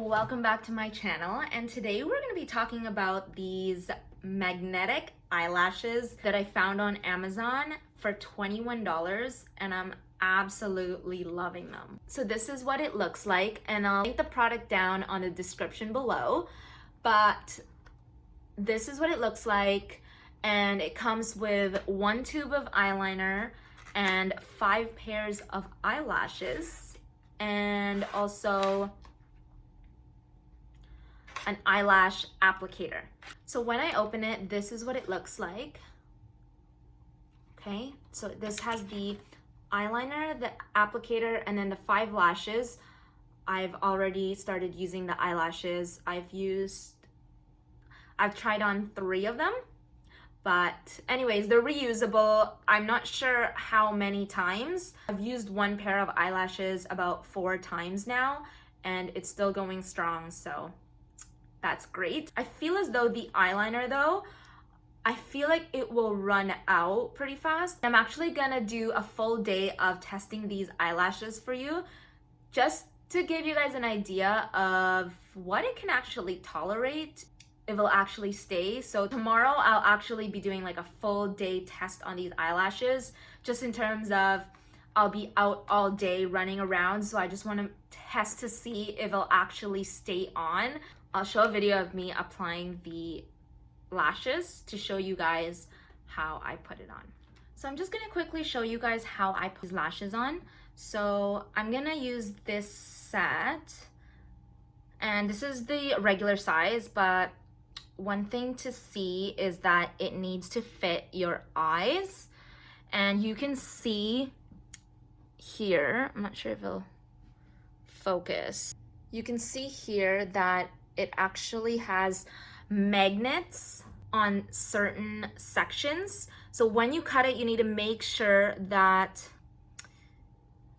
welcome back to my channel, and today we're going to be talking about these magnetic eyelashes that I found on Amazon for $21, and I'm absolutely loving them. So this is what it looks like, and I'll link the product down on the description below, but this is what it looks like, and it comes with one tube of eyeliner and 5 pairs of eyelashes, and also an eyelash applicator. So when I open it, this is what it looks like. Okay, so this has the eyeliner, the applicator, and then the 5 lashes. I've already started using the eyelashes. I've tried on 3 of them, but anyways, they're reusable. I'm not sure how many times. I've used one pair of eyelashes about 4 times now, and it's still going strong, so that's great. I feel as though the eyeliner though, I feel like it will run out pretty fast. I'm actually gonna do a full day of testing these eyelashes for you, just to give you guys an idea of what it can actually tolerate, if it'll actually stay. So tomorrow I'll actually be doing like a full day test on these eyelashes, just in terms of I'll be out all day running around, so I just want to test to see if it'll actually stay on. I'll show a video of me applying the lashes to show you guys how I put it on. So I'm just gonna quickly show you guys how I put these lashes on. So I'm gonna use this set, and this is the regular size, but one thing to see is that it needs to fit your eyes, and you can see here, I'm not sure if it'll focus, you can see here that it actually has magnets on certain sections. So when you cut it, you need to make sure that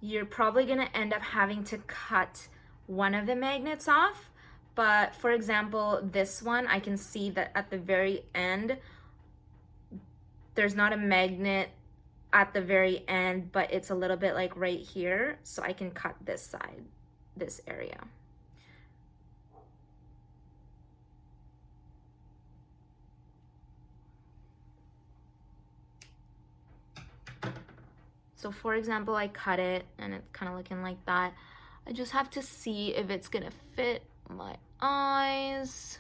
you're probably gonna end up having to cut one of the magnets off. But for example, this one, I can see that at the very end, there's not a magnet at the very end, but it's a little bit like right here. So I can cut this side, this area. So for example, I cut it and it's kind of looking like that. I just have to see if it's gonna fit my eyes.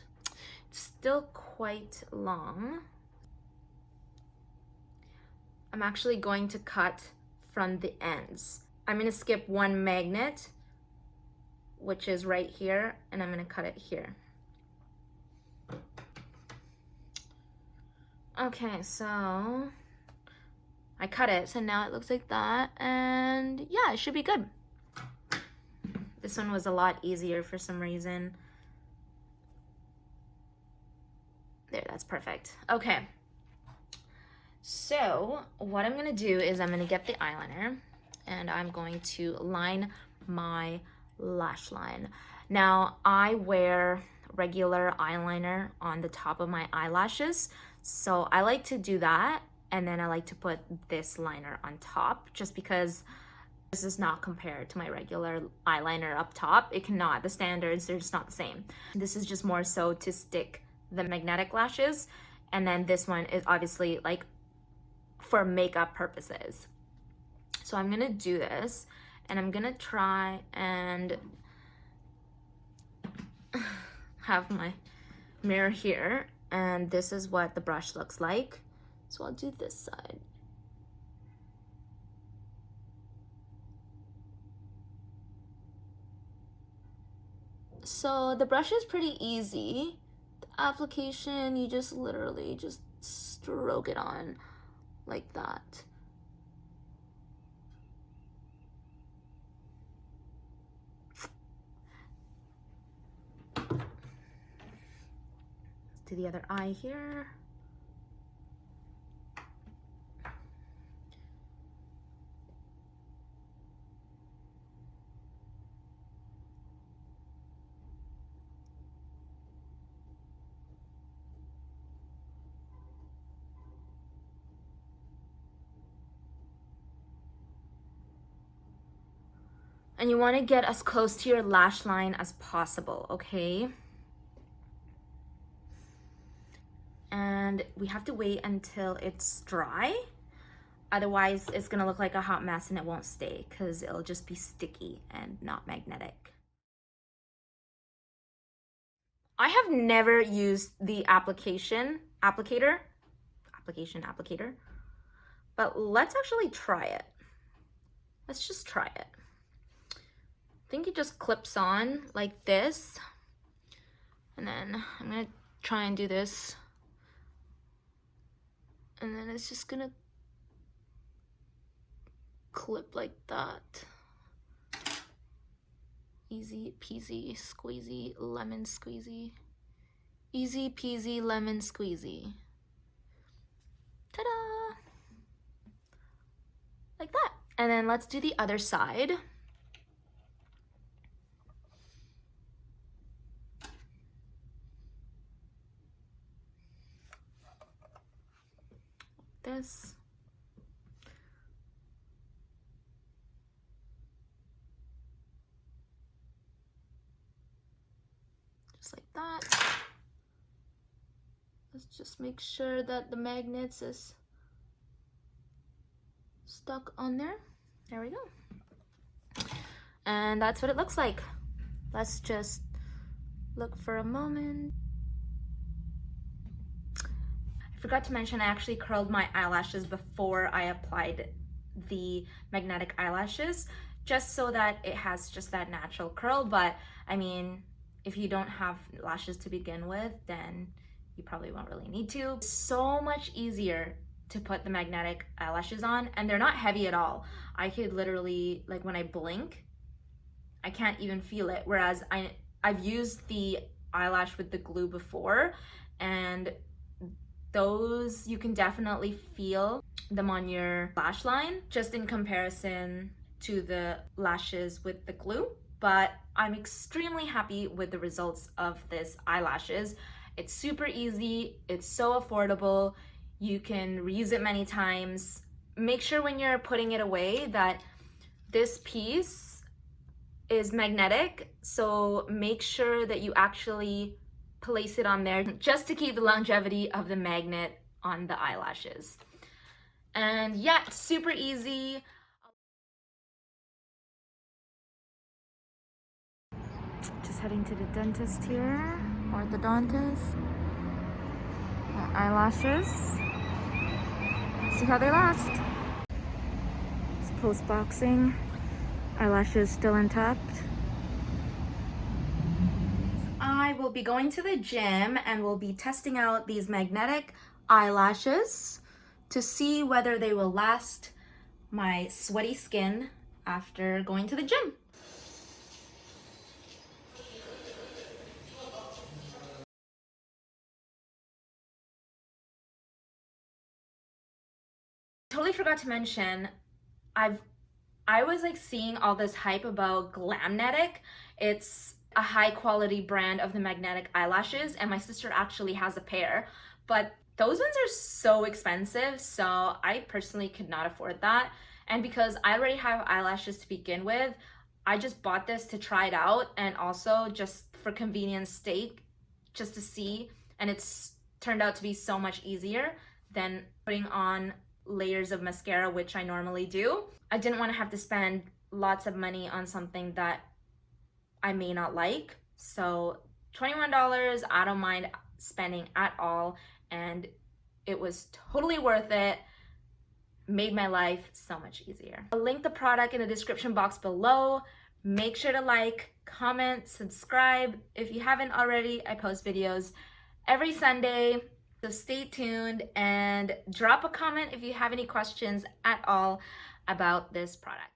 It's still quite long. I'm actually going to cut from the ends. I'm gonna skip one magnet, which is right here, and I'm gonna cut it here. Okay, so I cut it, so now it looks like that, and yeah, it should be good. This one was a lot easier for some reason. There, that's perfect. Okay, so what I'm gonna do is I'm gonna get the eyeliner, and I'm going to line my lash line. Now, I wear regular eyeliner on the top of my eyelashes, so I like to do that. And then I like to put this liner on top, just because this is not compared to my regular eyeliner up top. It cannot, the standards, they're just not the same. This is just more so to stick the magnetic lashes. And then this one is obviously like for makeup purposes. So I'm gonna do this, and I'm gonna try and have my mirror here. And this is what the brush looks like. So I'll do this side. So the brush is pretty easy. The application, you just literally just stroke it on like that. Let's do the other eye here. And you want to get as close to your lash line as possible, okay? And we have to wait until it's dry. Otherwise, it's gonna look like a hot mess and it won't stay because it'll just be sticky and not magnetic. I have never used the applicator, but let's actually try it. Let's just try it. I think it just clips on like this. And then I'm gonna try and do this. And then it's just gonna clip like that. Easy peasy squeezy lemon squeezy. Easy peasy lemon squeezy. Ta-da! Like that. And then let's do the other side. This. Just like that. Let's just make sure that the magnets is stuck on there. There we go. And that's what it looks like. Let's just look for a moment. I forgot to mention I actually curled my eyelashes before I applied the magnetic eyelashes, just so that it has just that natural curl. But I mean, if you don't have lashes to begin with, then you probably won't really need to. It's so much easier to put the magnetic eyelashes on, and they're not heavy at all. I could literally, like when I blink, I can't even feel it. Whereas I've used the eyelash with the glue before, and those you can definitely feel them on your lash line, just in comparison to the lashes with the glue. But I'm extremely happy with the results of this eyelashes. It's super easy, it's so affordable, you can reuse it many times. Make sure when you're putting it away that this piece is magnetic, so make sure that you actually place it on there just to keep the longevity of the magnet on the eyelashes. And yeah, super easy. Just heading to the dentist here, orthodontist. Eyelashes. See how they last. It's post-boxing. Eyelashes still intact. I will be going to the gym and will be testing out these magnetic eyelashes to see whether they will last my sweaty skin after going to the gym. Totally forgot to mention, I was like seeing all this hype about Glamnetic. It's a high quality brand of the magnetic eyelashes, and my sister actually has a pair, but those ones are so expensive, so I personally could not afford that. And because I already have eyelashes to begin with, I just bought this to try it out, and also just for convenience sake, just to see. And it's turned out to be so much easier than putting on layers of mascara, which I normally do. I didn't want to have to spend lots of money on something that I may not like. So $21, I don't mind spending at all, and it was totally worth it. Made my life so much easier. I'll link the product in the description box below. Make sure to like, comment, subscribe. If you haven't already, I post videos every Sunday. So stay tuned and drop a comment if you have any questions at all about this product.